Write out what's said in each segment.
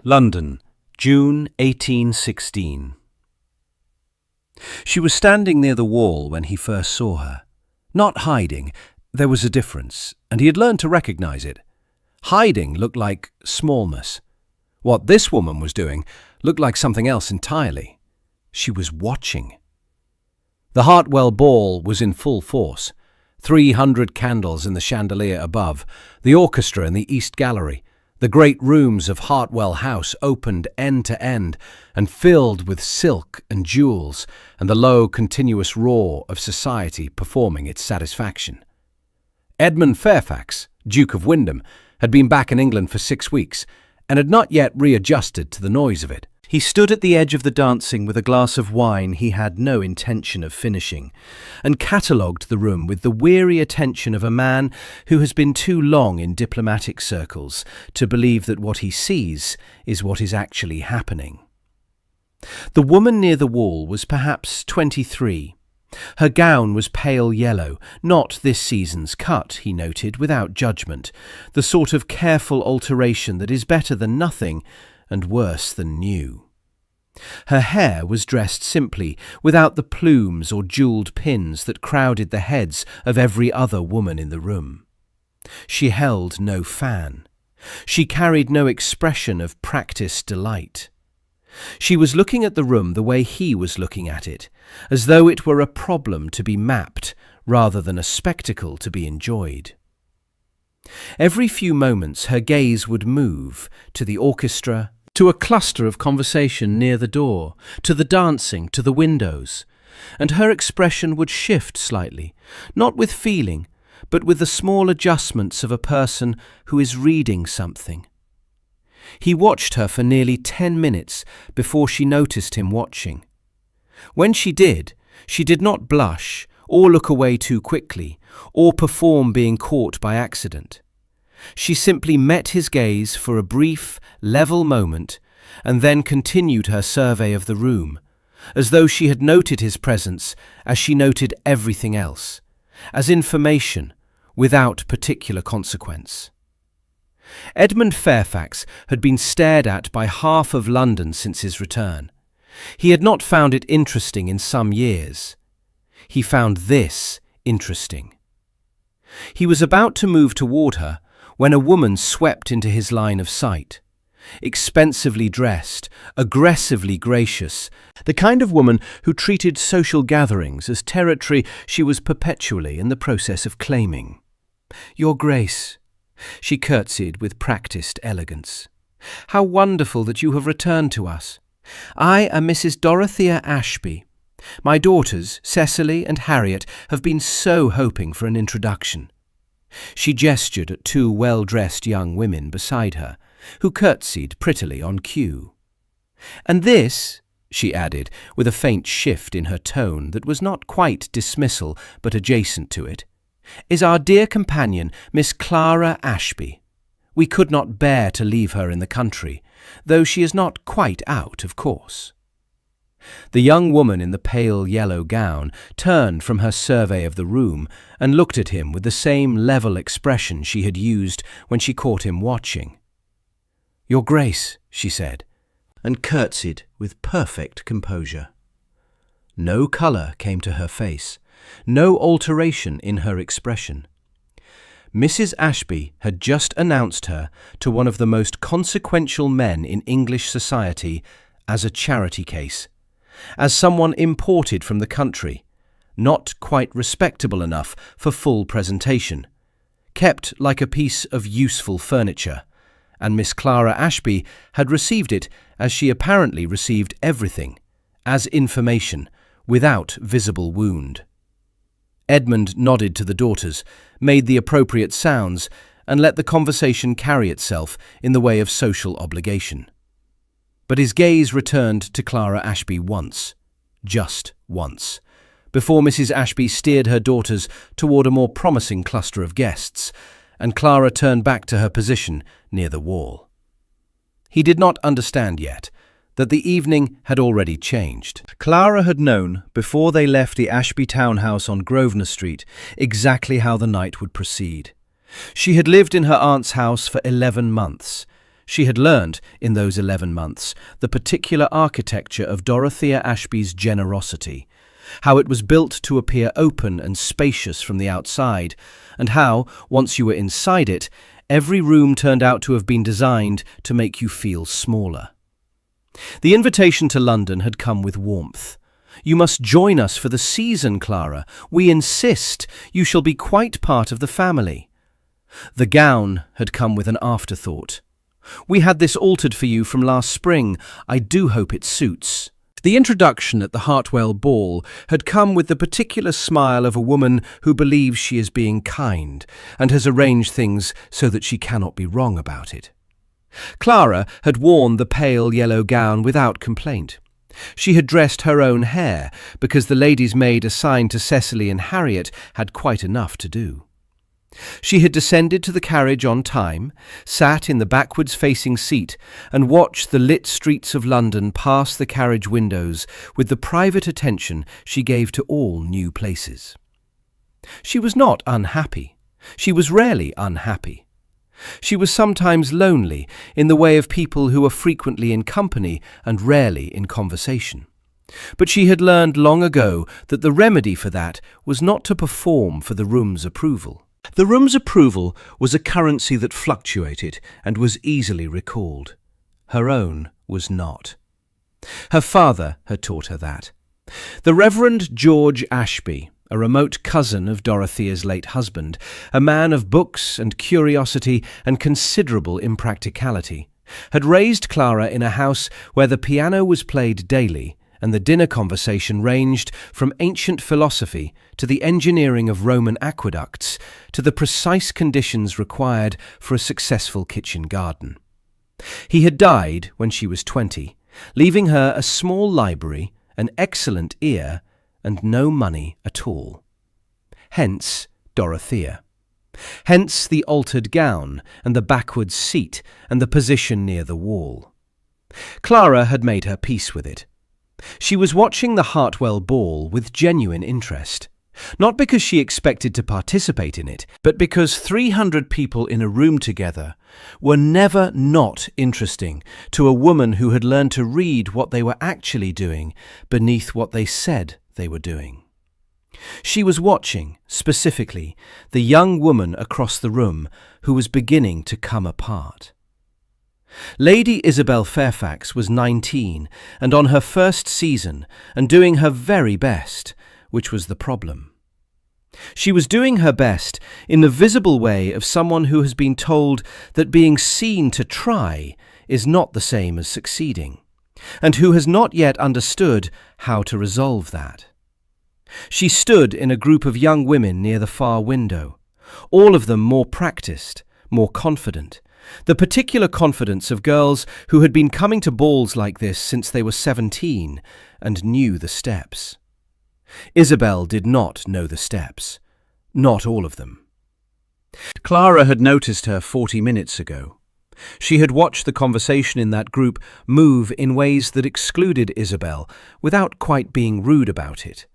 London, June 1816. She was standing near the wall when he first saw her. Not hiding, there was a difference, and he had learned to recognize it. Hiding looked like smallness. What this woman was doing looked like something else entirely. She was watching. The Hartwell ball was in full force. 300 candles in the chandelier above, the orchestra in the East Gallery. The great rooms of Hartwell House opened end to end and filled with silk and jewels, and the low, continuous roar of society performing its satisfaction. Edmund Fairfax, Duke of Wyndham, had been back in England for 6 weeks and had not yet readjusted to the noise of it. He stood at the edge of the dancing with a glass of wine he had no intention of finishing, and catalogued the room with the weary attention of a man who has been too long in diplomatic circles to believe that what he sees is what is actually happening. The woman near the wall was perhaps 23. Her gown was pale yellow, not this season's cut, he noted, without judgment, the sort of careful alteration that is better than nothing and worse than new. Her hair was dressed simply, without the plumes or jewelled pins that crowded the heads of every other woman in the room. She held no fan. She carried no expression of practised delight. She was looking at the room the way he was looking at it, as though it were a problem to be mapped rather than a spectacle to be enjoyed. Every few moments her gaze would move to the orchestra, to a cluster of conversation near the door, to the dancing, to the windows, and her expression would shift slightly, not with feeling, but with the small adjustments of a person who is reading something. He watched her for nearly 10 minutes before she noticed him watching. When she did not blush, or look away too quickly, or perform being caught by accident. She simply met his gaze for a brief, level moment, and then continued her survey of the room, as though she had noted his presence as she noted everything else, as information without particular consequence. Edmund Fairfax had been stared at by half of London since his return. He had not found it interesting in some years. He found this interesting. He was about to move toward her when a woman swept into his line of sight. Expensively dressed, aggressively gracious, the kind of woman who treated social gatherings as territory she was perpetually in the process of claiming. "Your Grace," she curtsied with practised elegance. "How wonderful that you have returned to us. I am Mrs. Dorothea Ashby. My daughters, Cecily and Harriet, have been so hoping for an introduction." She gestured at 2 well-dressed young women beside her, who curtsied prettily on cue. "And this," she added, with a faint shift in her tone that was not quite dismissal but adjacent to it, "is our dear companion, Miss Clara Ashby. We could not bear to leave her in the country, though she is not quite out, of course." The young woman in the pale yellow gown turned from her survey of the room and looked at him with the same level expression she had used when she caught him watching. "Your Grace," she said, and curtsied with perfect composure. No colour came to her face, no alteration in her expression. Mrs. Ashby had just announced her to one of the most consequential men in English society as a charity case, as someone imported from the country, not quite respectable enough for full presentation, kept like a piece of useful furniture, and Miss Clara Ashby had received it as she apparently received everything, as information, without visible wound. Edmund nodded to the daughters, made the appropriate sounds, and let the conversation carry itself in the way of social obligation. But his gaze returned to Clara Ashby once, just once, before Mrs. Ashby steered her daughters toward a more promising cluster of guests, and Clara turned back to her position near the wall. He did not understand yet that the evening had already changed. Clara had known, before they left the Ashby townhouse on Grosvenor Street, exactly how the night would proceed. She had lived in her aunt's house for 11 months. She had learnt, in those 11 months, the particular architecture of Dorothea Ashby's generosity, how it was built to appear open and spacious from the outside, and how, once you were inside it, every room turned out to have been designed to make you feel smaller. The invitation to London had come with warmth. "You must join us for the season, Clara. We insist. You shall be quite part of the family." The gown had come with an afterthought. "We had this altered for you from last spring. I do hope it suits." The introduction at the Hartwell ball had come with the particular smile of a woman who believes she is being kind and has arranged things so that she cannot be wrong about it. Clara had worn the pale yellow gown without complaint. She had dressed her own hair because the lady's maid assigned to Cecily and Harriet had quite enough to do. She had descended to the carriage on time, sat in the backwards-facing seat, and watched the lit streets of London pass the carriage windows with the private attention she gave to all new places. She was not unhappy. She was rarely unhappy. She was sometimes lonely in the way of people who are frequently in company and rarely in conversation. But she had learned long ago that the remedy for that was not to perform for the room's approval. The room's approval was a currency that fluctuated and was easily recalled. Her own was not. Her father had taught her that. The Reverend George Ashby, a remote cousin of Dorothea's late husband, a man of books and curiosity and considerable impracticality, had raised Clara in a house where the piano was played daily and the dinner conversation ranged from ancient philosophy to the engineering of Roman aqueducts to the precise conditions required for a successful kitchen garden. He had died when she was 20, leaving her a small library, an excellent ear, and no money at all. Hence Dorothea. Hence the altered gown and the backwards seat and the position near the wall. Clara had made her peace with it. She was watching the Hartwell ball with genuine interest, not because she expected to participate in it, but because 300 people in a room together were never not interesting to a woman who had learned to read what they were actually doing beneath what they said they were doing. She was watching, specifically, the young woman across the room who was beginning to come apart. Lady Isabel Fairfax was 19 and on her first season and doing her very best, which was the problem. She was doing her best in the visible way of someone who has been told that being seen to try is not the same as succeeding, and who has not yet understood how to resolve that. She stood in a group of young women near the far window, all of them more practiced, more confident, the particular confidence of girls who had been coming to balls like this since they were 17 and knew the steps. Isabel did not know the steps, not all of them. Clara had noticed her 40 minutes ago. She had watched the conversation in that group move in ways that excluded Isabel without quite being rude about it.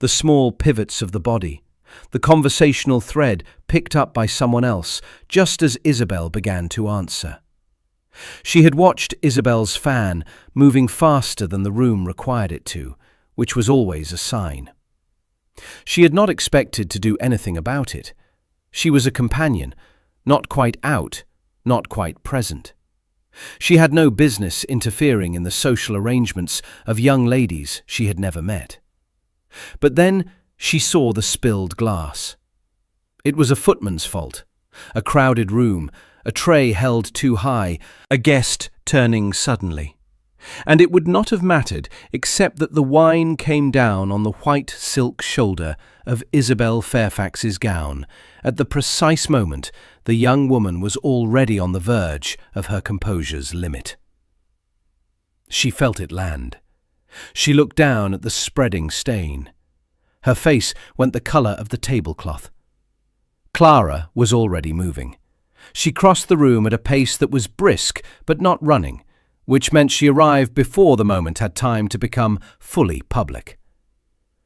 The small pivots of the body, the conversational thread picked up by someone else just as Isabel began to answer. She had watched Isabel's fan moving faster than the room required it to, which was always a sign. She had not expected to do anything about it. She was a companion, not quite out, not quite present. She had no business interfering in the social arrangements of young ladies she had never met. But then she saw the spilled glass. It was a footman's fault. A crowded room, a tray held too high, a guest turning suddenly. And it would not have mattered except that the wine came down on the white silk shoulder of Isabel Fairfax's gown at the precise moment the young woman was already on the verge of her composure's limit. She felt it land. She looked down at the spreading stain. Her face went the colour of the tablecloth. Clara was already moving. She crossed the room at a pace that was brisk but not running, which meant she arrived before the moment had time to become fully public.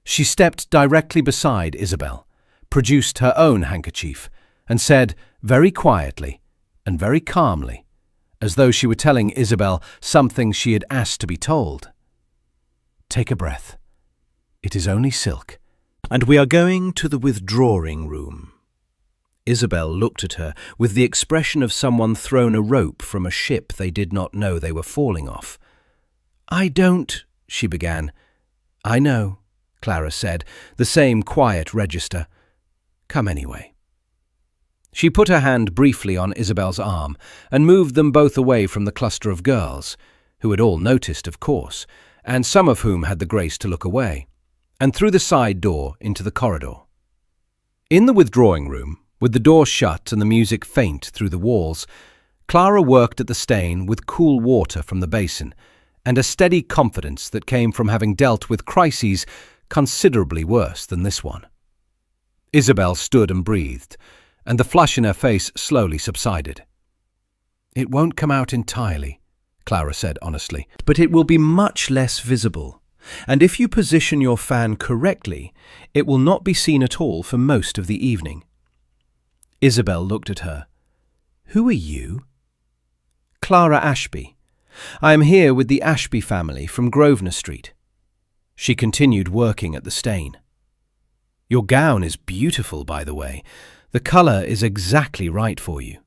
She stepped directly beside Isabel, produced her own handkerchief, and said very quietly and very calmly, as though she were telling Isabel something she had asked to be told. "Take a breath. It is only silk. And we are going to the withdrawing room." Isabel looked at her with the expression of someone thrown a rope from a ship they did not know they were falling off. "I don't," she began. "I know," Clara said, the same quiet register. "Come anyway." She put her hand briefly on Isabel's arm and moved them both away from the cluster of girls, who had all noticed, of course, and some of whom had the grace to look away, and through the side door into the corridor. In the withdrawing room, with the door shut and the music faint through the walls, Clara worked at the stain with cool water from the basin, and a steady confidence that came from having dealt with crises considerably worse than this one. Isabel stood and breathed, and the flush in her face slowly subsided. "It won't come out entirely," Clara said honestly, "but it will be much less visible, and if you position your fan correctly, it will not be seen at all for most of the evening." Isabel looked at her. "Who are you?" "Clara Ashby. I am here with the Ashby family from Grosvenor Street." She continued working at the stain. "Your gown is beautiful, by the way. The colour is exactly right for you."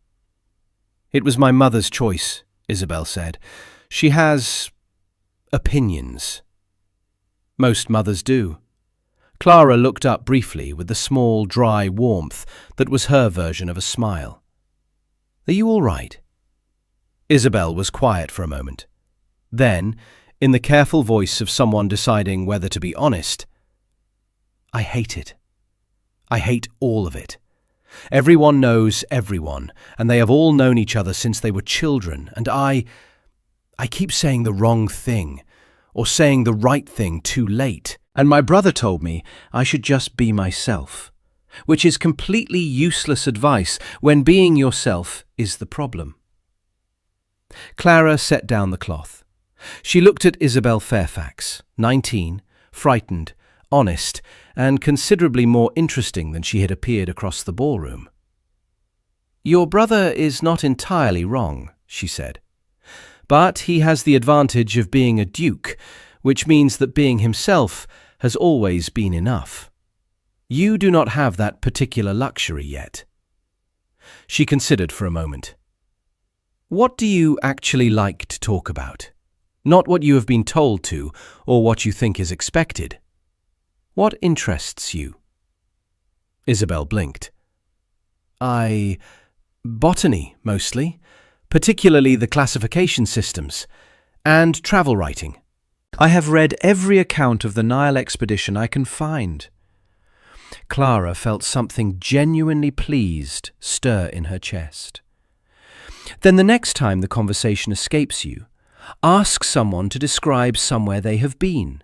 "It was my mother's choice," Isabel said. "She has opinions." "Most mothers do." Clara looked up briefly with the small, dry warmth that was her version of a smile. "Are you all right?" Isabel was quiet for a moment. Then, in the careful voice of someone deciding whether to be honest, "I hate it. I hate all of it. Everyone knows everyone, and they have all known each other since they were children, and I keep saying the wrong thing, or saying the right thing too late, and my brother told me I should just be myself, which is completely useless advice when being yourself is the problem." Clara set down the cloth. She looked at Isabel Fairfax, 19, frightened, honest, and considerably more interesting than she had appeared across the ballroom. "Your brother is not entirely wrong," she said. "But he has the advantage of being a duke, which means that being himself has always been enough. You do not have that particular luxury yet." She considered for a moment. "What do you actually like to talk about? Not what you have been told to, or what you think is expected. What interests you?" Isabel blinked. Botany, mostly, particularly the classification systems, and travel writing. I have read every account of the Nile expedition I can find." Clara felt something genuinely pleased stir in her chest. "Then the next time the conversation escapes you, ask someone to describe somewhere they have been.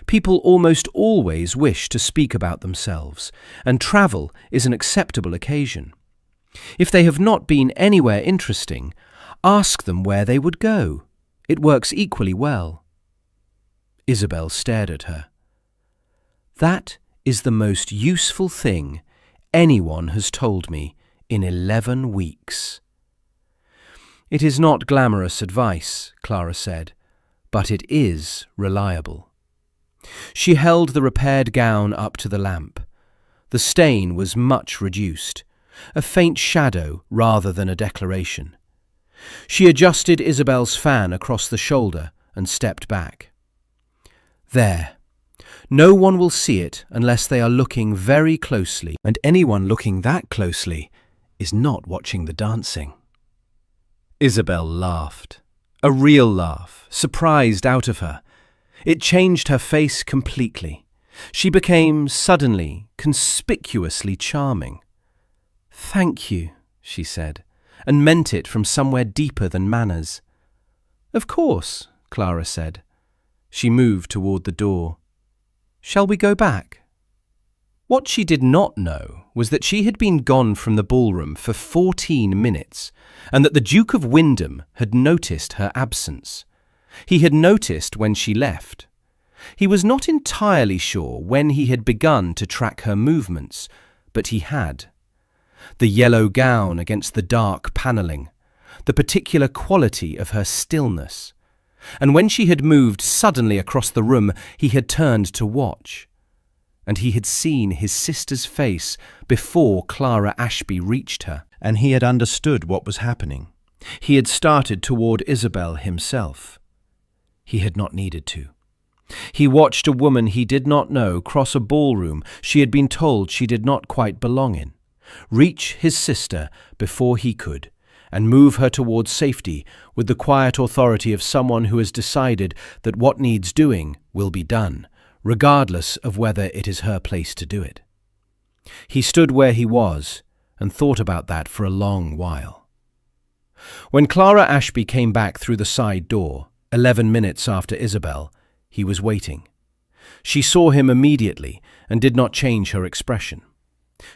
People almost always wish to speak about themselves, and travel is an acceptable occasion. If they have not been anywhere interesting, ask them where they would go. It works equally well." Isabel stared at her. "That is the most useful thing anyone has told me in 11 weeks. "It is not glamorous advice," Clara said, "but it is reliable." She held the repaired gown up to the lamp. The stain was much reduced, a faint shadow rather than a declaration. She adjusted Isabel's fan across the shoulder and stepped back. "There. No one will see it unless they are looking very closely, and anyone looking that closely is not watching the dancing." Isabel laughed. A real laugh, surprised out of her. It changed her face completely. She became suddenly, conspicuously charming. "Thank you," she said, and meant it from somewhere deeper than manners. "Of course," Clara said. She moved toward the door. "Shall we go back?" What she did not know was that she had been gone from the ballroom for 14 minutes, and that the Duke of Wyndham had noticed her absence. He had noticed when she left. He was not entirely sure when he had begun to track her movements, but he had. The yellow gown against the dark panelling, the particular quality of her stillness. And when she had moved suddenly across the room, he had turned to watch. And he had seen his sister's face before Clara Ashby reached her, and he had understood what was happening. He had started toward Isabel himself. He had not needed to. He watched a woman he did not know cross a ballroom she had been told she did not quite belong in, reach his sister before he could, and move her towards safety with the quiet authority of someone who has decided that what needs doing will be done, regardless of whether it is her place to do it. He stood where he was and thought about that for a long while. When Clara Ashby came back through the side door, 11 minutes after Isabel, he was waiting. She saw him immediately and did not change her expression.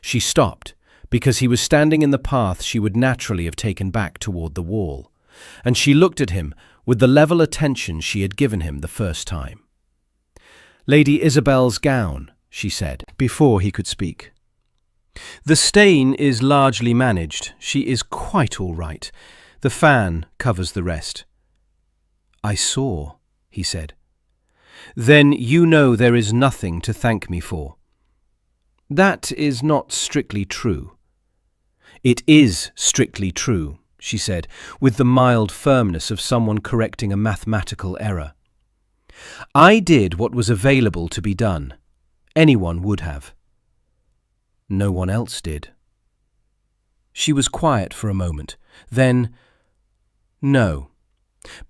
She stopped because he was standing in the path she would naturally have taken back toward the wall, and she looked at him with the level attention she had given him the first time. "Lady Isabel's gown," she said, before he could speak. "The stain is largely managed. She is quite all right. The fan covers the rest." "I saw," he said. "Then you know there is nothing to thank me for." "That is not strictly true." "It is strictly true," she said, with the mild firmness of someone correcting a mathematical error. "I did what was available to be done. Anyone would have." "No one else did." She was quiet for a moment. Then, "No.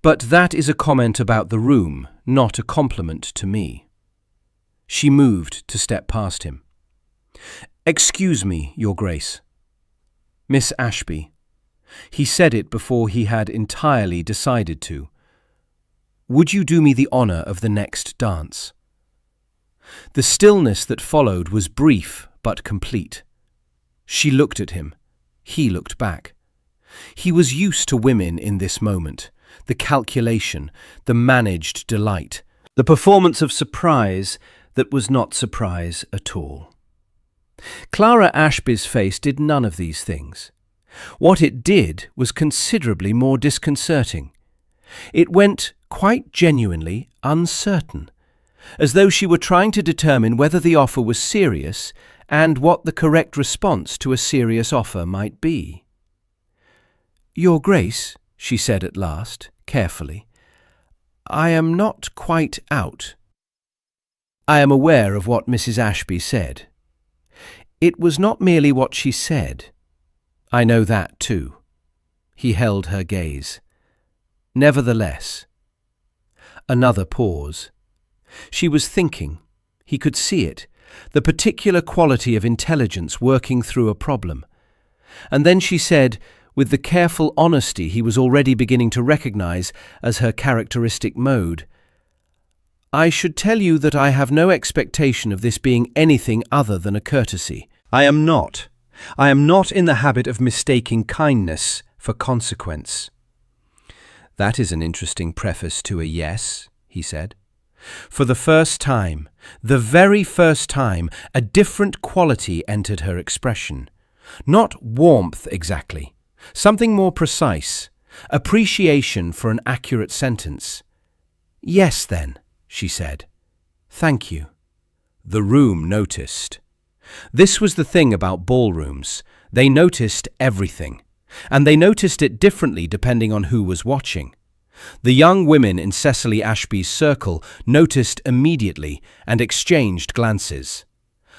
But that is a comment about the room, not a compliment to me." She moved to step past him. "Excuse me, Your Grace." "Miss Ashby." He said it before he had entirely decided to. "Would you do me the honour of the next dance?" The stillness that followed was brief but complete. She looked at him. He looked back. He was used to women in this moment. The calculation, the managed delight, the performance of surprise that was not surprise at all. Clara Ashby's face did none of these things. What it did was considerably more disconcerting. It went quite genuinely uncertain, as though she were trying to determine whether the offer was serious and what the correct response to a serious offer might be. "Your Grace," she said at last, carefully, "I am not quite out." "I am aware of what Mrs. Ashby said." "It was not merely what she said." "I know that too." He held her gaze. "Nevertheless." Another pause. She was thinking. He could see it, the particular quality of intelligence working through a problem. And then she said, with the careful honesty he was already beginning to recognize as her characteristic mode, "I should tell you that I have no expectation of this being anything other than a courtesy. I am not. I am not in the habit of mistaking kindness for consequence." "That is an interesting preface to a yes," he said. For the first time, the very first time, a different quality entered her expression. Not warmth exactly. Something more precise, appreciation for an accurate sentence. "Yes, then," she said. "Thank you." The room noticed. This was the thing about ballrooms. They noticed everything, and they noticed it differently depending on who was watching. The young women in Cecily Ashby's circle noticed immediately and exchanged glances.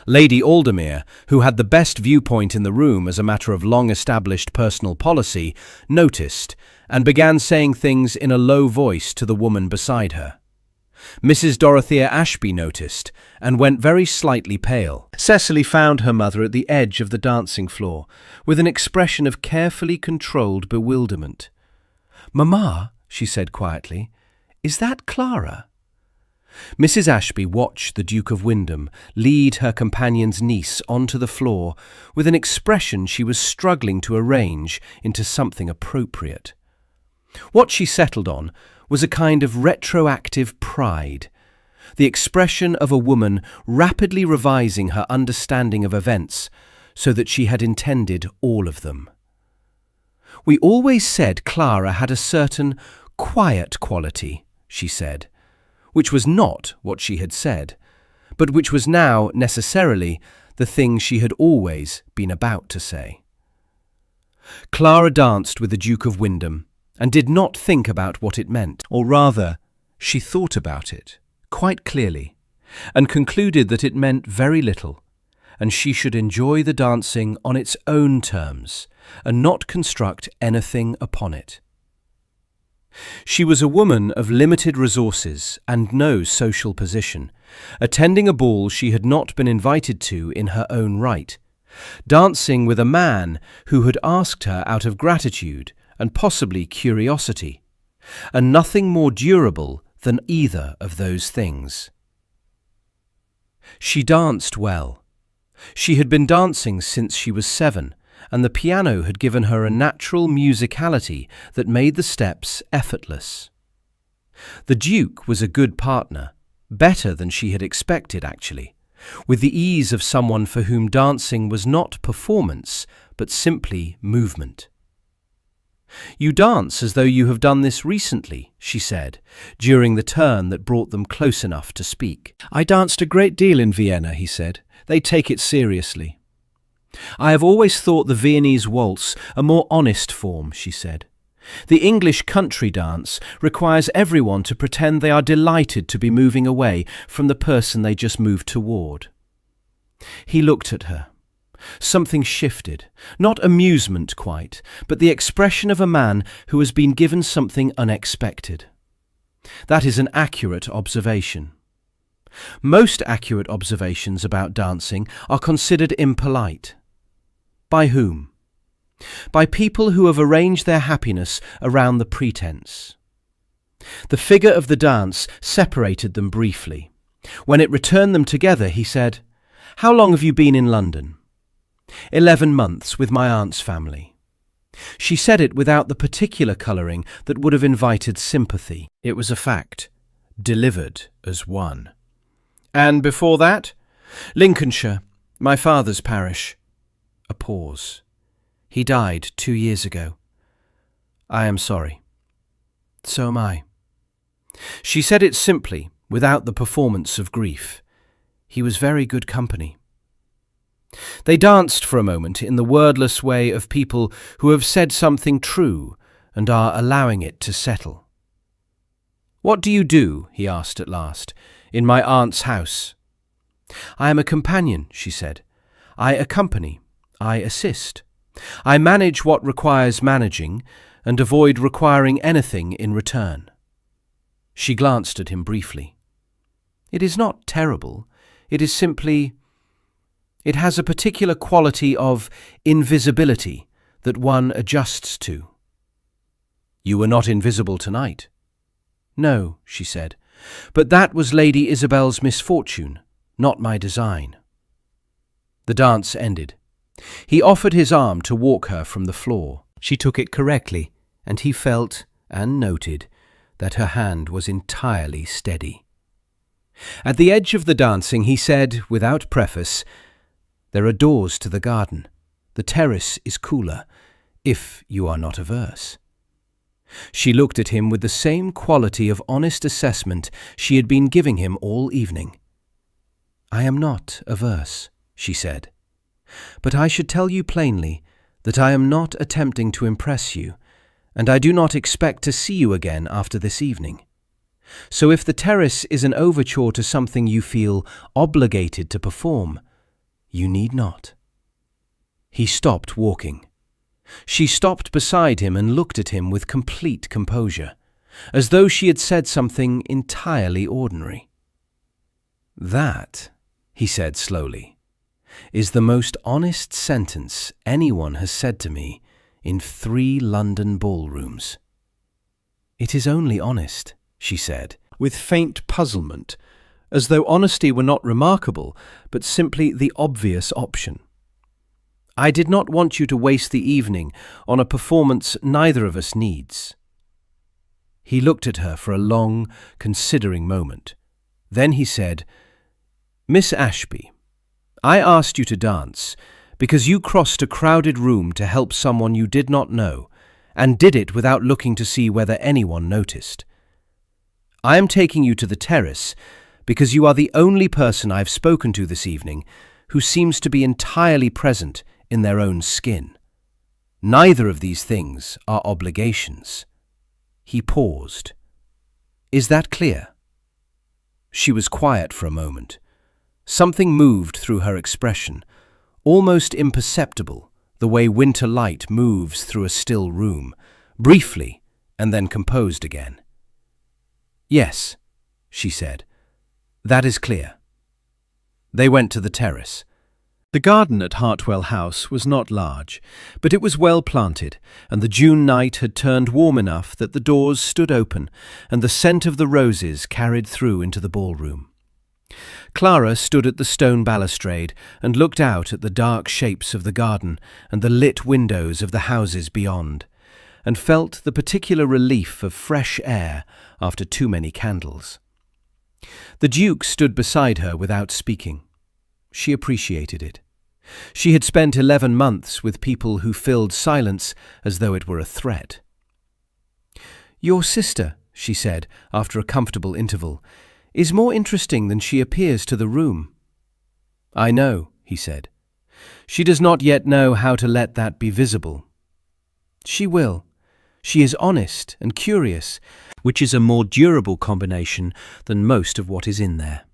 Lady Aldermere, who had the best viewpoint in the room as a matter of long-established personal policy, noticed and began saying things in a low voice to the woman beside her. Mrs. Dorothea Ashby noticed and went very slightly pale. Cecily found her mother at the edge of the dancing floor, with an expression of carefully controlled bewilderment. "Mamma," she said quietly, "is that Clara?" Mrs. Ashby watched the Duke of Wyndham lead her companion's niece onto the floor with an expression she was struggling to arrange into something appropriate. What she settled on was a kind of retroactive pride, the expression of a woman rapidly revising her understanding of events so that she had intended all of them. "We always said Clara had a certain quiet quality," she said, which was not what she had said, but which was now necessarily the thing she had always been about to say. Clara danced with the Duke of Wyndham and did not think about what it meant, or rather, she thought about it quite clearly and concluded that it meant very little, and she should enjoy the dancing on its own terms and not construct anything upon it. She was a woman of limited resources and no social position, attending a ball she had not been invited to in her own right, dancing with a man who had asked her out of gratitude and possibly curiosity, and nothing more durable than either of those things. She danced well. She had been dancing since she was 7, and the piano had given her a natural musicality that made the steps effortless. The Duke was a good partner, better than she had expected actually, with the ease of someone for whom dancing was not performance, but simply movement. "You dance as though you have done this recently," she said, during the turn that brought them close enough to speak. "I danced a great deal in Vienna," he said. "They take it seriously." "I have always thought the Viennese waltz a more honest form," she said. "The English country dance requires everyone to pretend they are delighted to be moving away from the person they just moved toward." He looked at her. Something shifted, not amusement quite, but the expression of a man who has been given something unexpected. That is an accurate observation. Most accurate observations about dancing are considered impolite. By whom? By people who have arranged their happiness around the pretense. The figure of the dance separated them briefly. When it returned them together, he said, "How long have you been in London?" 11 months with my aunt's family." She said it without the particular colouring that would have invited sympathy. It was a fact, delivered as one. "And before that?" "Lincolnshire, my father's parish." A pause. "He died 2 years ago." "I am sorry." "So am I." She said it simply, without the performance of grief. He was very good company. They danced for a moment in the wordless way of people who have said something true and are allowing it to settle. "What do you do?" he asked at last. "In my aunt's house." "I am a companion," she said. "I accompany. I assist. I manage what requires managing and avoid requiring anything in return." She glanced at him briefly. "It is not terrible. It is simply... It has a particular quality of invisibility that one adjusts to." "You were not invisible tonight." "No," she said, "but that was Lady Isabel's misfortune, not my design." The dance ended. He offered his arm to walk her from the floor. She took it correctly, and he felt and noted that her hand was entirely steady. At the edge of the dancing he said, without preface, "There are doors to the garden. The terrace is cooler, if you are not averse." She looked at him with the same quality of honest assessment she had been giving him all evening. "I am not averse," she said, "but I should tell you plainly that I am not attempting to impress you, and I do not expect to see you again after this evening. So if the terrace is an overture to something you feel obligated to perform, you need not." He stopped walking. She stopped beside him and looked at him with complete composure, as though she had said something entirely ordinary. "That," he said slowly, "is the most honest sentence anyone has said to me in 3 London ballrooms." "It is only honest," she said, with faint puzzlement, as though honesty were not remarkable, but simply the obvious option. "I did not want you to waste the evening on a performance neither of us needs." He looked at her for a long, considering moment. Then he said, "Miss Ashby, I asked you to dance because you crossed a crowded room to help someone you did not know, and did it without looking to see whether anyone noticed. I am taking you to the terrace because you are the only person I've spoken to this evening who seems to be entirely present in their own skin. Neither of these things are obligations." He paused. "Is that clear?" She was quiet for a moment. Something moved through her expression, almost imperceptible, the way winter light moves through a still room, briefly and then composed again. "Yes," she said, "that is clear." They went to the terrace. The garden at Hartwell House was not large, but it was well planted, and the June night had turned warm enough that the doors stood open and the scent of the roses carried through into the ballroom. Clara stood at the stone balustrade and looked out at the dark shapes of the garden and the lit windows of the houses beyond, and felt the particular relief of fresh air after too many candles. The Duke stood beside her without speaking. She appreciated it. She had spent 11 months with people who filled silence as though it were a threat. "Your sister," she said, after a comfortable interval, "is more interesting than she appears to the room." "I know," he said. "She does not yet know how to let that be visible." "She will. She is honest and curious, which is a more durable combination than most of what is in there."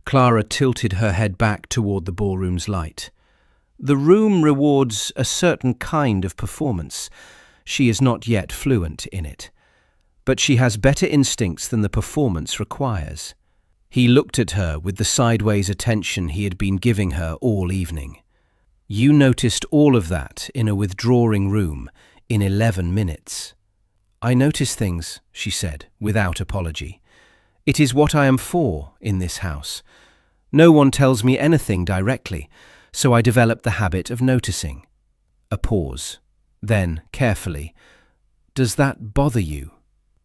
Clara tilted her head back toward the ballroom's light. "The room rewards a certain kind of performance. She is not yet fluent in it, but she has better instincts than the performance requires." He looked at her with the sideways attention he had been giving her all evening. "You noticed all of that in a withdrawing room in 11 minutes. "I notice things," she said, without apology. "It is what I am for in this house. No one tells me anything directly, so I develop the habit of noticing." A pause. Then, carefully, "Does that bother you?"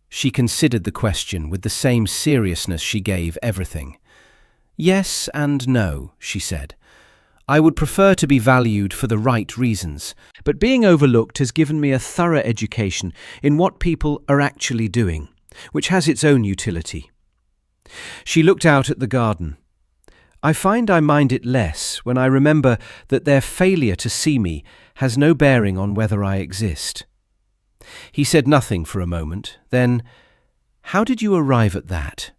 She considered the question with the same seriousness she gave everything. "Yes and no," she said. "I would prefer to be valued for the right reasons, but being overlooked has given me a thorough education in what people are actually doing, which has its own utility." She looked out at the garden. "I find I mind it less when I remember that their failure to see me has no bearing on whether I exist." He said nothing for a moment. Then, "How did you arrive at that?"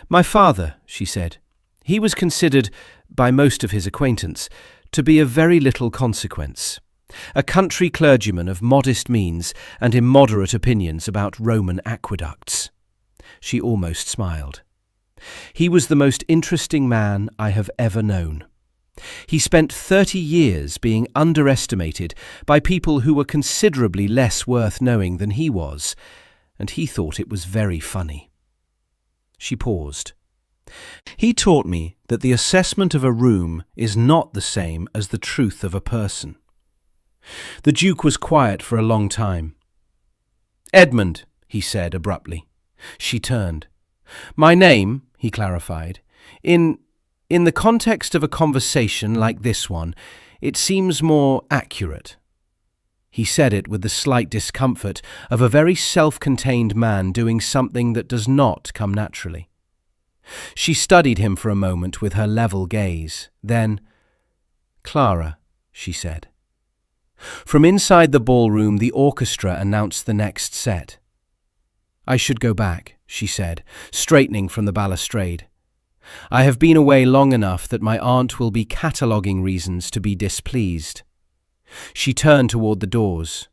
"My father," she said. "He was considered, by most of his acquaintance, to be of very little consequence. A country clergyman of modest means and immoderate opinions about Roman aqueducts." She almost smiled. "He was the most interesting man I have ever known. He spent 30 years being underestimated by people who were considerably less worth knowing than he was, and he thought it was very funny." She paused. "He taught me that the assessment of a room is not the same as the truth of a person." The Duke was quiet for a long time. "Edmund," he said abruptly. She turned. "My name," he clarified. In the context of a conversation like this one, it seems more accurate." He said it with the slight discomfort of a very self-contained man doing something that does not come naturally. She studied him for a moment with her level gaze. Then, "Clara," she said. From inside the ballroom, the orchestra announced the next set. "I should go back," she said, straightening from the balustrade. "I have been away long enough that my aunt will be cataloguing reasons to be displeased." She turned toward the doors.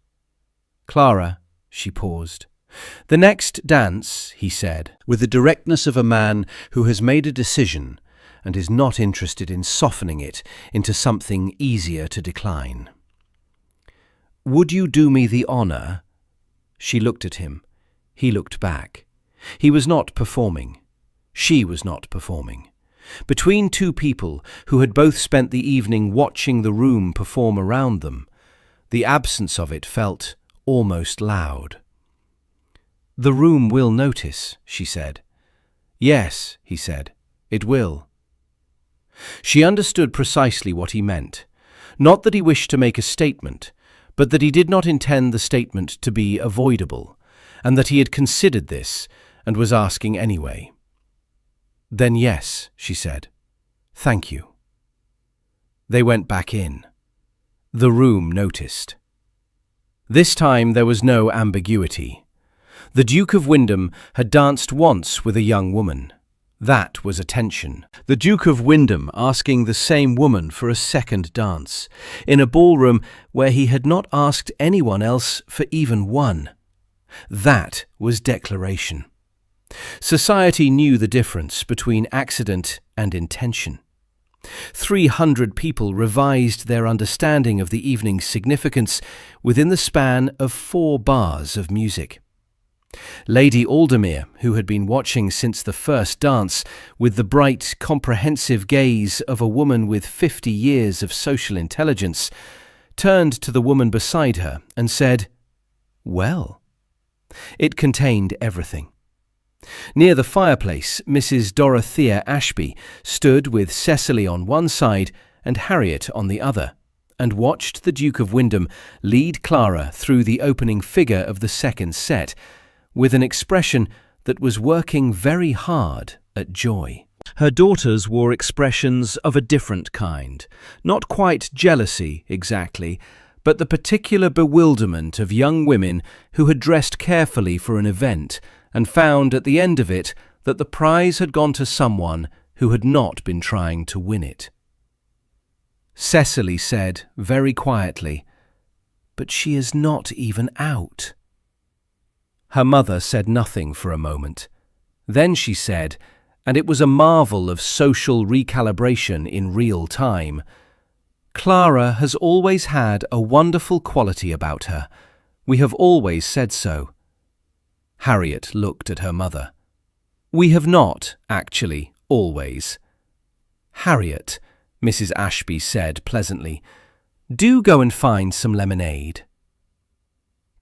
"Clara," she paused. "The next dance," he said, with the directness of a man who has made a decision and is not interested in softening it into something easier to decline. "Would you do me the honour?" She looked at him. He looked back. He was not performing. She was not performing. Between two people who had both spent the evening watching the room perform around them, the absence of it felt almost loud. "The room will notice," she said. "Yes," he said, "it will." She understood precisely what he meant. Not that he wished to make a statement, but that he did not intend the statement to be avoidable, and that he had considered this and was asking anyway. "Then yes," she said. "Thank you." They went back in. The room noticed. This time there was no ambiguity. The Duke of Wyndham had danced once with a young woman. That was attention. The Duke of Wyndham asking the same woman for a second dance, in a ballroom where he had not asked anyone else for even one. That was declaration. Society knew the difference between accident and intention. 300 people revised their understanding of the evening's significance within the span of 4 bars of music. Lady Aldermere, who had been watching since the first dance with the bright, comprehensive gaze of a woman with 50 years of social intelligence, turned to the woman beside her and said, "Well." It contained everything. Near the fireplace, Mrs. Dorothea Ashby stood with Cecily on one side and Harriet on the other, and watched the Duke of Wyndham lead Clara through the opening figure of the second set, with an expression that was working very hard at joy. Her daughters wore expressions of a different kind, not quite jealousy exactly, but the particular bewilderment of young women who had dressed carefully for an event and found at the end of it that the prize had gone to someone who had not been trying to win it. Cecily said very quietly, "But she is not even out." Her mother said nothing for a moment. Then she said, and it was a marvel of social recalibration in real time, "Clara has always had a wonderful quality about her. We have always said so." Harriet looked at her mother. "We have not, actually, always." "Harriet," Mrs. Ashby said pleasantly, "do go and find some lemonade."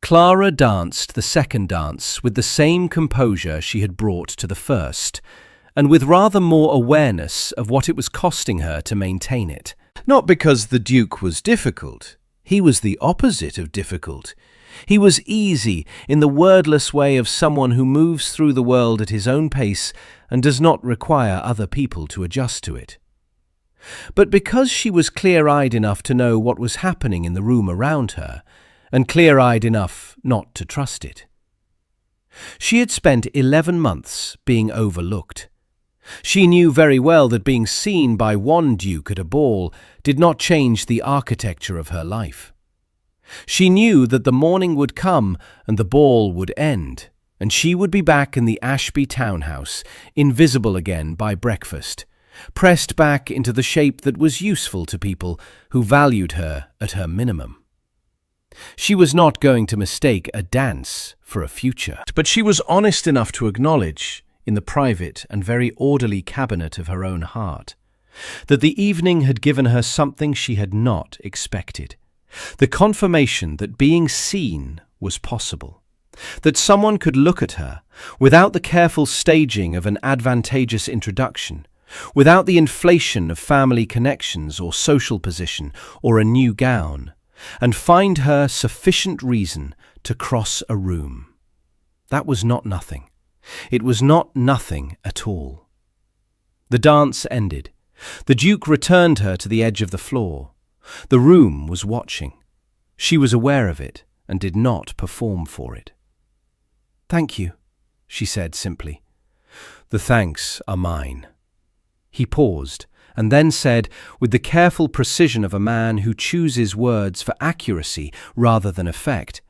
Clara danced the second dance with the same composure she had brought to the first, and with rather more awareness of what it was costing her to maintain it. Not because the Duke was difficult. He was the opposite of difficult. He was easy in the wordless way of someone who moves through the world at his own pace and does not require other people to adjust to it. But because she was clear-eyed enough to know what was happening in the room around her, and clear-eyed enough not to trust it. She had spent 11 months being overlooked. She knew very well that being seen by one duke at a ball did not change the architecture of her life. She knew that the morning would come and the ball would end, and she would be back in the Ashby townhouse, invisible again by breakfast, pressed back into the shape that was useful to people who valued her at her minimum. She was not going to mistake a dance for a future, but she was honest enough to acknowledge, in the private and very orderly cabinet of her own heart, that the evening had given her something she had not expected. The confirmation that being seen was possible, that someone could look at her without the careful staging of an advantageous introduction, without the inflation of family connections or social position or a new gown, and find her sufficient reason to cross a room. That was not nothing. It was not nothing at all. The dance ended. The Duke returned her to the edge of the floor. The room was watching. She was aware of it and did not perform for it. "Thank you," she said simply. "The thanks are mine." He paused and then said, with the careful precision of a man who chooses words for accuracy rather than effect,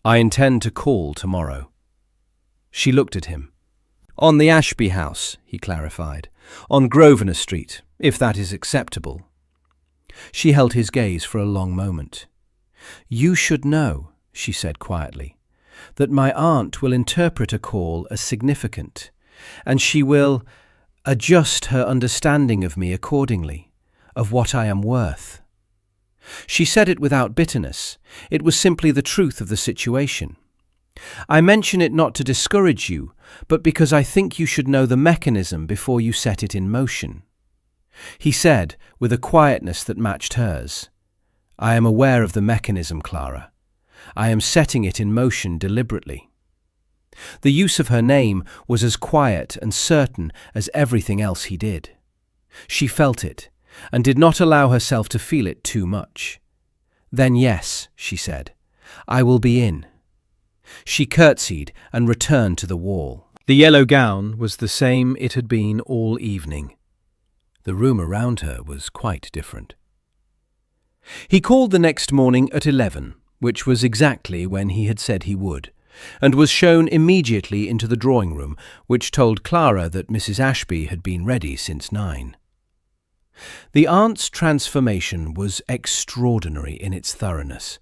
"I intend to call tomorrow." She looked at him. "On the Ashby house," he clarified. "On Grosvenor Street, if that is acceptable." She held his gaze for a long moment. "You should know," she said quietly, "that my aunt will interpret a call as significant, and she will adjust her understanding of me accordingly, of what I am worth." She said it without bitterness. It was simply the truth of the situation. "I mention it not to discourage you, but because I think you should know the mechanism before you set it in motion." He said, with a quietness that matched hers, I am aware of the mechanism, Clara. I am setting it in motion deliberately." The use of her name was as quiet and certain as everything else he did. She felt it, and did not allow herself to feel it too much. "Then yes," she said, "I will be in." She curtsied and returned to the wall. The yellow gown was the same it had been all evening. The room around her was quite different. He called the next morning at 11, which was exactly when he had said he would, and was shown immediately into the drawing-room, which told Clara that Mrs. Ashby had been ready since 9. The aunt's transformation was extraordinary in its thoroughness.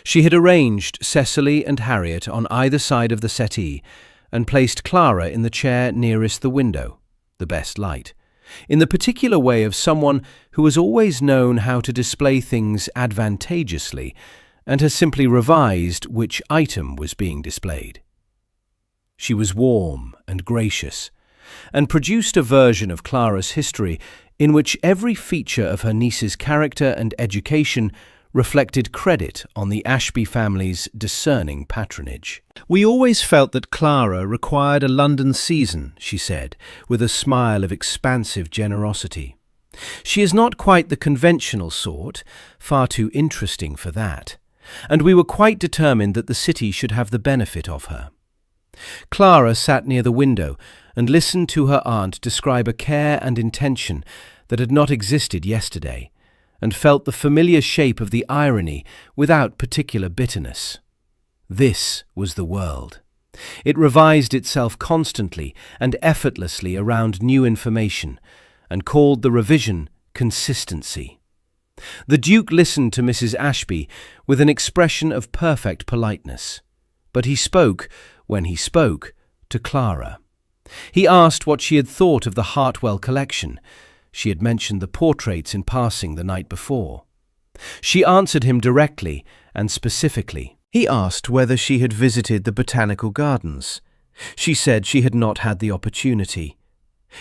She had arranged Cecily and Harriet on either side of the settee, and placed Clara in the chair nearest the window, the best light, in the particular way of someone who has always known how to display things advantageously, and has simply revised which item was being displayed. She was warm and gracious, and produced a version of Clara's history in which every feature of her niece's character and education reflected credit on the Ashby family's discerning patronage. "We always felt that Clara required a London season," she said, with a smile of expansive generosity. "She is not quite the conventional sort, far too interesting for that, and we were quite determined that the city should have the benefit of her." Clara sat near the window and listened to her aunt describe a care and intention that had not existed yesterday, and felt the familiar shape of the irony without particular bitterness. This was the world. It revised itself constantly and effortlessly around new information, and called the revision consistency. The Duke listened to Mrs. Ashby with an expression of perfect politeness, but he spoke, when he spoke, to Clara. He asked what she had thought of the Hartwell collection. She had mentioned the portraits in passing the night before. She answered him directly and specifically. He asked whether she had visited the botanical gardens. She said she had not had the opportunity.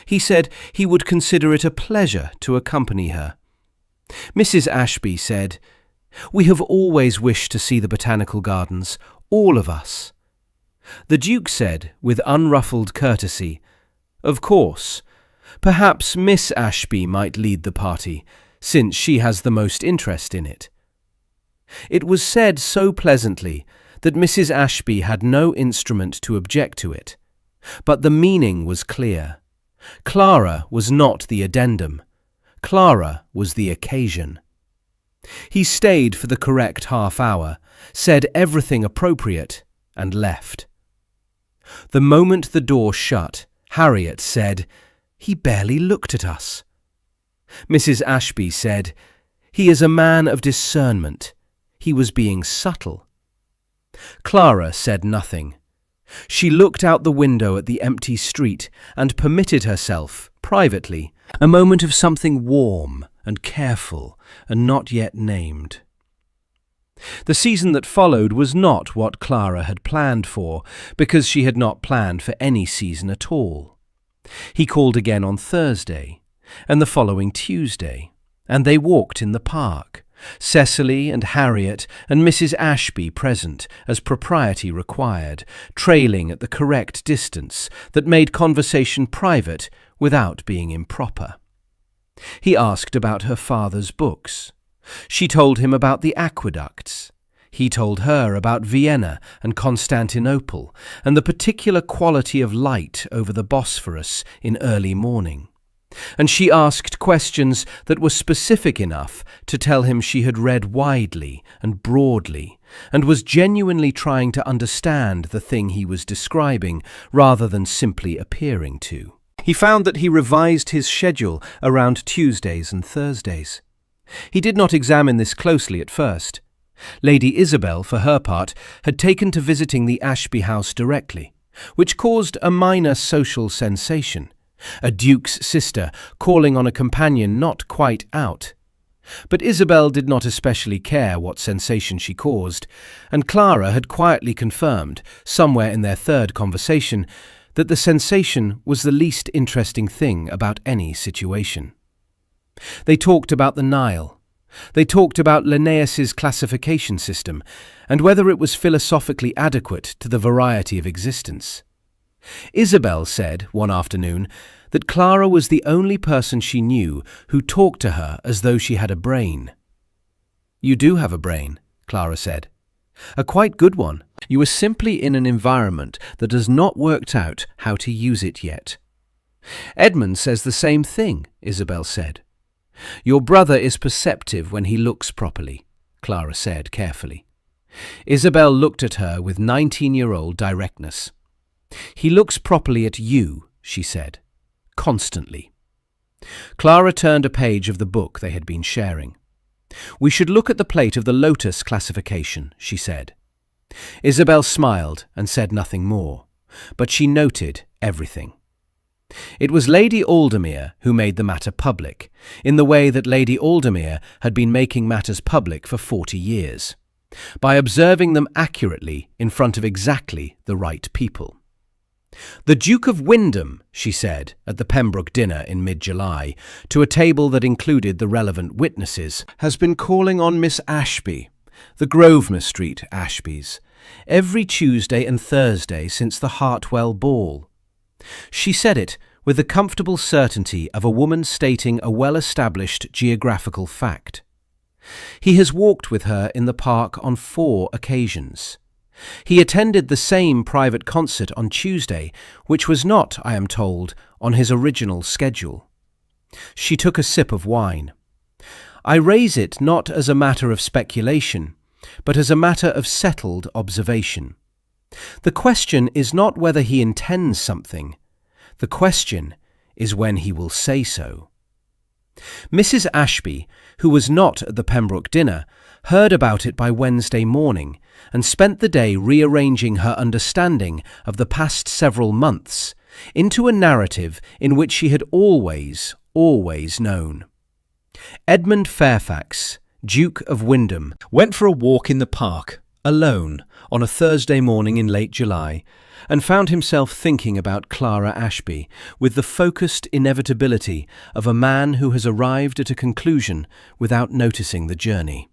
He said he would consider it a pleasure to accompany her. Mrs. Ashby said, "We have always wished to see the botanical gardens, all of us." The Duke said, with unruffled courtesy, "Of course. Perhaps Miss Ashby might lead the party, since she has the most interest in it." It was said so pleasantly that Mrs. Ashby had no instrument to object to it, but the meaning was clear. Clara was not the addendum. Clara was the occasion. He stayed for the correct half-hour, said everything appropriate, and left. The moment the door shut, Harriet said, "He barely looked at us." Mrs. Ashby said, "He is a man of discernment. He was being subtle." Clara said nothing. She looked out the window at the empty street and permitted herself, privately, a moment of something warm and careful and not yet named. The season that followed was not what Clara had planned for, because she had not planned for any season at all. He called again on Thursday, and the following Tuesday, and they walked in the park, Cecily and Harriet and Mrs. Ashby present, as propriety required, trailing at the correct distance that made conversation private without being improper. He asked about her father's books. She told him about the aqueducts. He told her about Vienna and Constantinople and the particular quality of light over the Bosphorus in early morning. And she asked questions that were specific enough to tell him she had read widely and broadly and was genuinely trying to understand the thing he was describing rather than simply appearing to. He found that he revised his schedule around Tuesdays and Thursdays. He did not examine this closely at first. Lady Isabel, for her part, had taken to visiting the Ashby house directly, which caused a minor social sensation, a duke's sister calling on a companion not quite out. But Isabel did not especially care what sensation she caused, and Clara had quietly confirmed, somewhere in their third conversation, that the sensation was the least interesting thing about any situation. They talked about the Nile. They talked about Linnaeus's classification system and whether it was philosophically adequate to the variety of existence. Isabel said, one afternoon, that Clara was the only person she knew who talked to her as though she had a brain. "You do have a brain," Clara said. "A quite good one. You are simply in an environment that has not worked out how to use it yet." "Edmund says the same thing," Isabel said. "Your brother is perceptive when he looks properly," Clara said carefully. Isabel looked at her with 19-year-old directness. "He looks properly at you," she said. "Constantly." Clara turned a page of the book they had been sharing. "We should look at the plate of the Lotus classification," she said. Isabel smiled and said nothing more, but she noted everything. It was Lady Aldermere who made the matter public, in the way that Lady Aldermere had been making matters public for 40 years, by observing them accurately in front of exactly the right people. "The Duke of Wyndham," she said at the Pembroke dinner in mid-July, to a table that included the relevant witnesses, "has been calling on Miss Ashby, the Grosvenor Street Ashbys, every Tuesday and Thursday since the Hartwell ball." She said it with the comfortable certainty of a woman stating a well-established geographical fact. He has walked with her in the park on 4 occasions. He attended the same private concert on Tuesday, which was not, I am told, on his original schedule. She took a sip of wine. "I raise it not as a matter of speculation, but as a matter of settled observation. The question is not whether he intends something. The question is when he will say so." Mrs. Ashby, who was not at the Pembroke dinner, heard about it by Wednesday morning and spent the day rearranging her understanding of the past several months into a narrative in which she had always known. Edmund Fairfax, Duke of Wyndham, went for a walk in the park, alone, on a Thursday morning in late July, and found himself thinking about Clara Ashby with the focused inevitability of a man who has arrived at a conclusion without noticing the journey.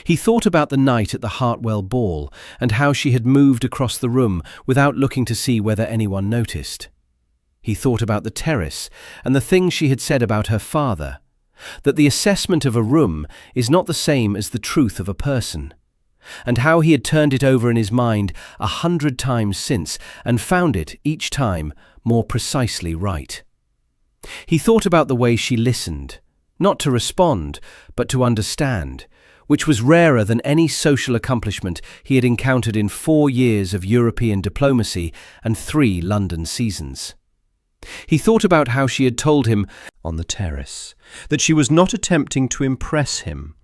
He thought about the night at the Hartwell ball and how she had moved across the room without looking to see whether anyone noticed. He thought about the terrace and the things she had said about her father, that the assessment of a room is not the same as the truth of a person, and how he had turned it over in his mind 100 times since and found it, each time, more precisely right. He thought about the way she listened, not to respond, but to understand, which was rarer than any social accomplishment he had encountered in 4 years of European diplomacy and 3 London seasons. He thought about how she had told him, on the terrace, that she was not attempting to impress him,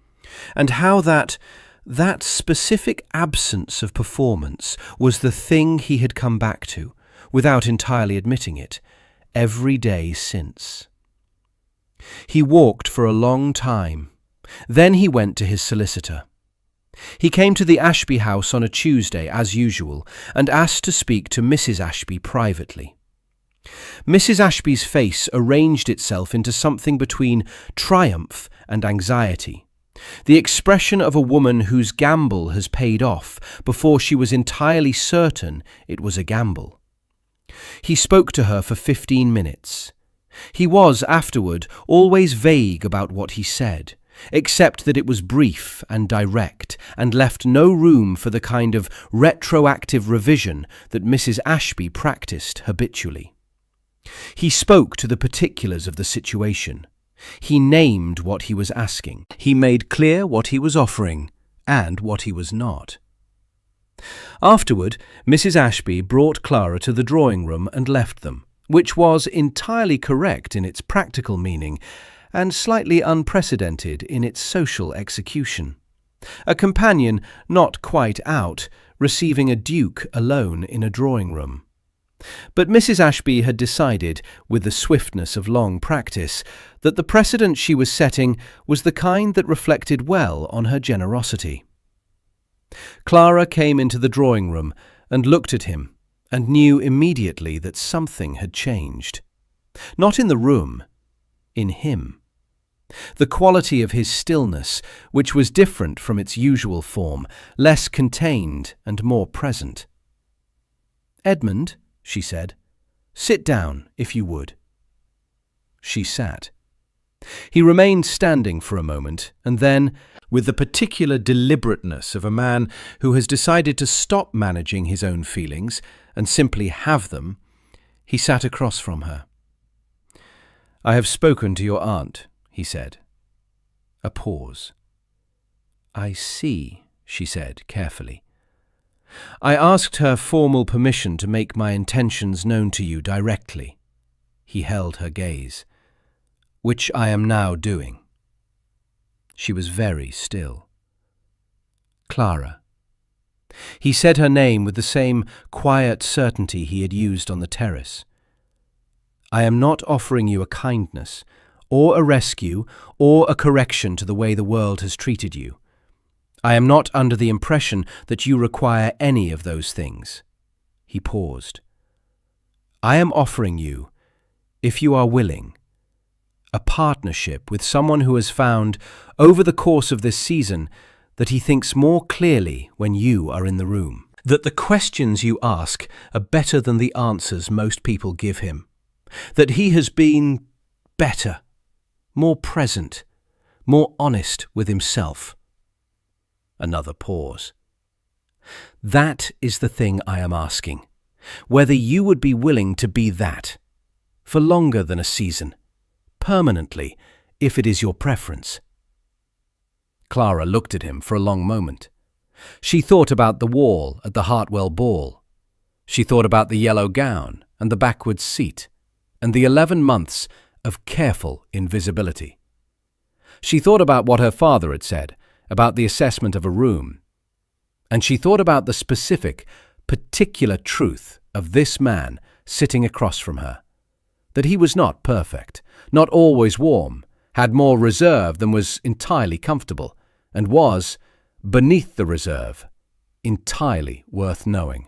and how that specific absence of performance was the thing he had come back to, without entirely admitting it, every day since. He walked for a long time. Then he went to his solicitor. He came to the Ashby house on a Tuesday, as usual, and asked to speak to Mrs. Ashby privately. Mrs. Ashby's face arranged itself into something between triumph and anxiety, the expression of a woman whose gamble has paid off before she was entirely certain it was a gamble. He spoke to her for 15 minutes. He was, afterward, always vague about what he said, except that it was brief and direct and left no room for the kind of retroactive revision that Mrs. Ashby practiced habitually. He spoke to the particulars of the situation. He named what he was asking. He made clear what he was offering and what he was not. Afterward, Mrs. Ashby brought Clara to the drawing-room and left them, which was entirely correct in its practical meaning and slightly unprecedented in its social execution. A companion not quite out, receiving a duke alone in a drawing-room. But Mrs. Ashby had decided, with the swiftness of long practice, that the precedent she was setting was the kind that reflected well on her generosity. Clara came into the drawing-room and looked at him, and knew immediately that something had changed. Not in the room, in him. The quality of his stillness, which was different from its usual form, less contained and more present. "Edmund," she said, "sit down, if you would." She sat. He remained standing for a moment, and then, with the particular deliberateness of a man who has decided to stop managing his own feelings and simply have them, he sat across from her. "I have spoken to your aunt," he said. A pause. "I see," she said carefully. "I asked her formal permission to make my intentions known to you directly." He held her gaze. "Which I am now doing." She was very still. "Clara." He said her name with the same quiet certainty he had used on the terrace. "I am not offering you a kindness, or a rescue, or a correction to the way the world has treated you. I am not under the impression that you require any of those things." He paused. "I am offering you, if you are willing, a partnership with someone who has found, over the course of this season, that he thinks more clearly when you are in the room. That the questions you ask are better than the answers most people give him. That he has been better, more present, more honest with himself." Another pause. "That is the thing I am asking. Whether you would be willing to be that, for longer than a season, permanently, if it is your preference." Clara looked at him for a long moment. She thought about the wall at the Hartwell ball. She thought about the yellow gown and the backward seat, and the 11 months of careful invisibility. She thought about what her father had said about the assessment of a room, and she thought about the specific, particular truth of this man sitting across from her, that he was not perfect, not always warm, had more reserve than was entirely comfortable, and was, beneath the reserve, entirely worth knowing.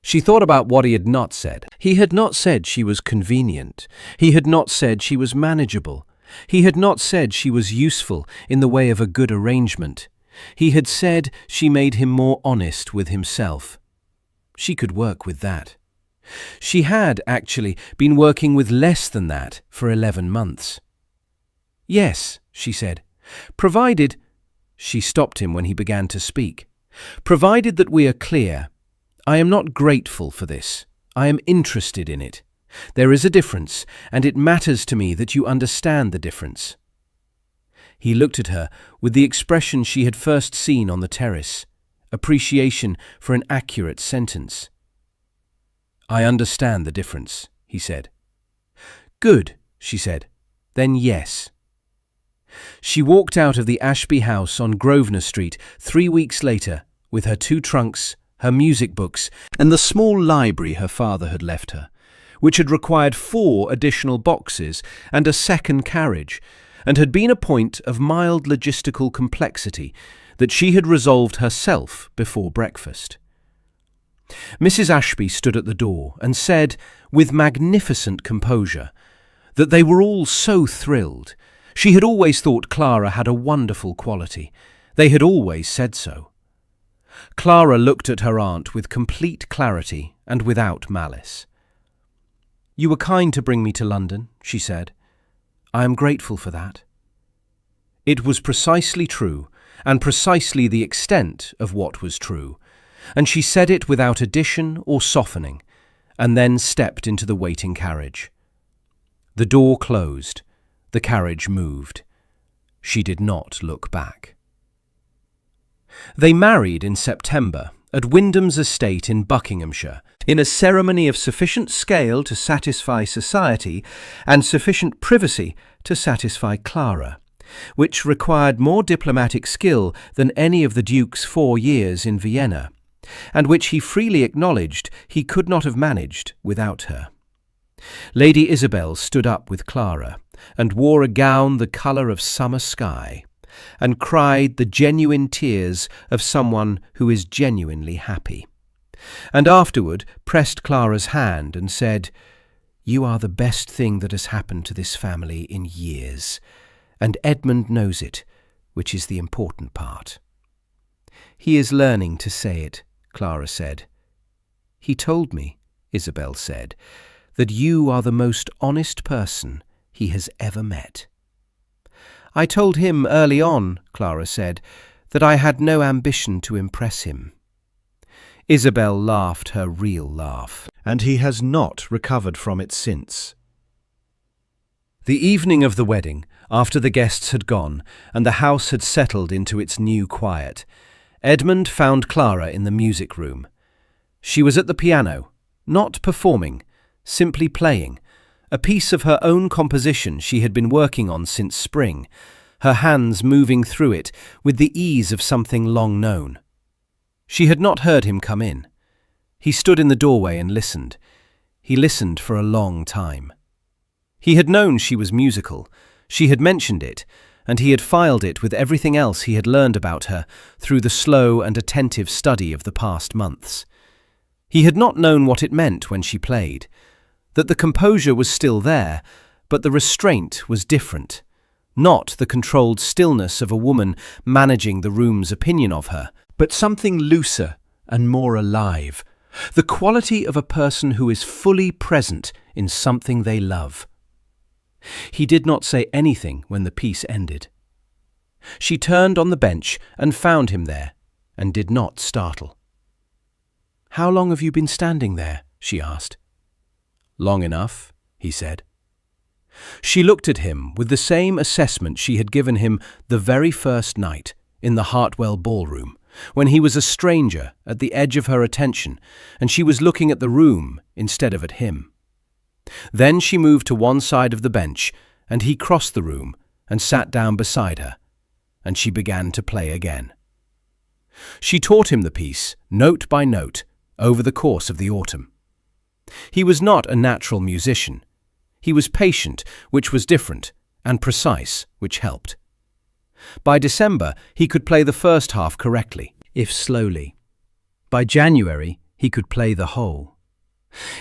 She thought about what he had not said. He had not said she was convenient. He had not said she was manageable. He had not said she was useful in the way of a good arrangement. He had said she made him more honest with himself. She could work with that. She had, actually, been working with less than that for 11 months. "Yes," she said, "provided—" She stopped him when he began to speak. "Provided that we are clear. I am not grateful for this. I am interested in it. There is a difference, and it matters to me that you understand the difference." He looked at her with the expression she had first seen on the terrace, appreciation for an accurate sentence. "I understand the difference," he said. "Good," she said. "Then yes." She walked out of the Ashby house on Grosvenor Street 3 weeks later with her 2 trunks, her music books, and the small library her father had left her, which had required 4 additional boxes and a second carriage, and had been a point of mild logistical complexity that she had resolved herself before breakfast. Mrs. Ashby stood at the door and said, with magnificent composure, that they were all so thrilled. She had always thought Clara had a wonderful quality. They had always said so. Clara looked at her aunt with complete clarity and without malice. "You were kind to bring me to London," she said. "I am grateful for that." It was precisely true, and precisely the extent of what was true, and she said it without addition or softening, and then stepped into the waiting carriage. The door closed. The carriage moved. She did not look back. They married in September at Wyndham's estate in Buckinghamshire, in a ceremony of sufficient scale to satisfy society and sufficient privacy to satisfy Clara, which required more diplomatic skill than any of the Duke's 4 years in Vienna, and which he freely acknowledged he could not have managed without her. Lady Isabel stood up with Clara, and wore a gown the colour of summer sky, and cried the genuine tears of someone who is genuinely happy, and afterward pressed Clara's hand and said, "You are the best thing that has happened to this family in years. and Edmund knows it, which is the important part. He is learning to say it, Clara said. He told me, Isabel said, that you are the most honest person he has ever met. I told him early on, Clara said, that I had no ambition to impress him. Isabel laughed her real laugh, and he has not recovered from it since. The evening of the wedding, after the guests had gone and the house had settled into its new quiet, Edmund found Clara in the music room. She was at the piano, not performing, simply playing, a piece of her own composition she had been working on since spring, her hands moving through it with the ease of something long known. She had not heard him come in. He stood in the doorway and listened. He listened for a long time. He had known she was musical, she had mentioned it, and he had filed it with everything else he had learned about her through the slow and attentive study of the past months. He had not known what it meant when she played, that the composure was still there, but the restraint was different, not the controlled stillness of a woman managing the room's opinion of her, but something looser and more alive, the quality of a person who is fully present in something they love. He did not say anything when the piece ended. She turned on the bench and found him there, and did not startle. "How long have you been standing there?" she asked. "Long enough," he said. She looked at him with the same assessment she had given him the very first night in the Hartwell ballroom, when he was a stranger at the edge of her attention and she was looking at the room instead of at him. Then she moved to one side of the bench and he crossed the room and sat down beside her, and she began to play again. She taught him the piece, note by note, over the course of the autumn. He was not a natural musician. He was patient, which was different, and precise, which helped. By December, he could play the first half correctly, if slowly. By January, he could play the whole.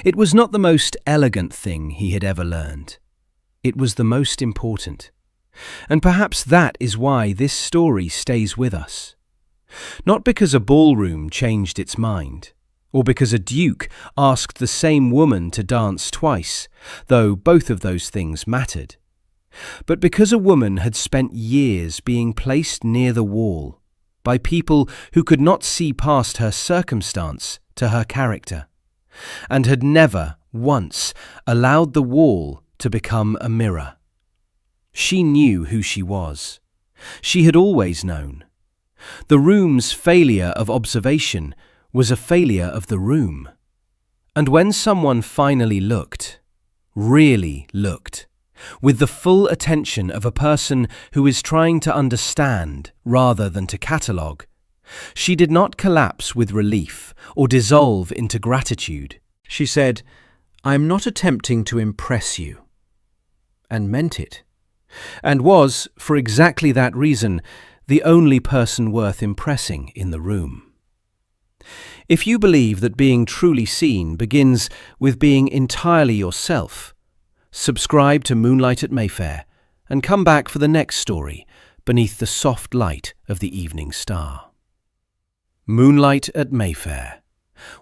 It was not the most elegant thing he had ever learned. It was the most important. And perhaps that is why this story stays with us. Not because a ballroom changed its mind, or because a duke asked the same woman to dance twice, though both of those things mattered, but because a woman had spent years being placed near the wall by people who could not see past her circumstance to her character, and had never once allowed the wall to become a mirror. She knew who she was. She had always known. The room's failure of observation was a failure of the room. And when someone finally looked, really looked, with the full attention of a person who is trying to understand rather than to catalogue, she did not collapse with relief or dissolve into gratitude. She said, "I am not attempting to impress you," and meant it, and was, for exactly that reason, the only person worth impressing in the room. If you believe that being truly seen begins with being entirely yourself, subscribe to Moonlight at Mayfair and come back for the next story beneath the soft light of the evening star. Moonlight at Mayfair,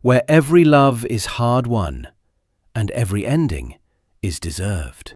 where every love is hard won and every ending is deserved.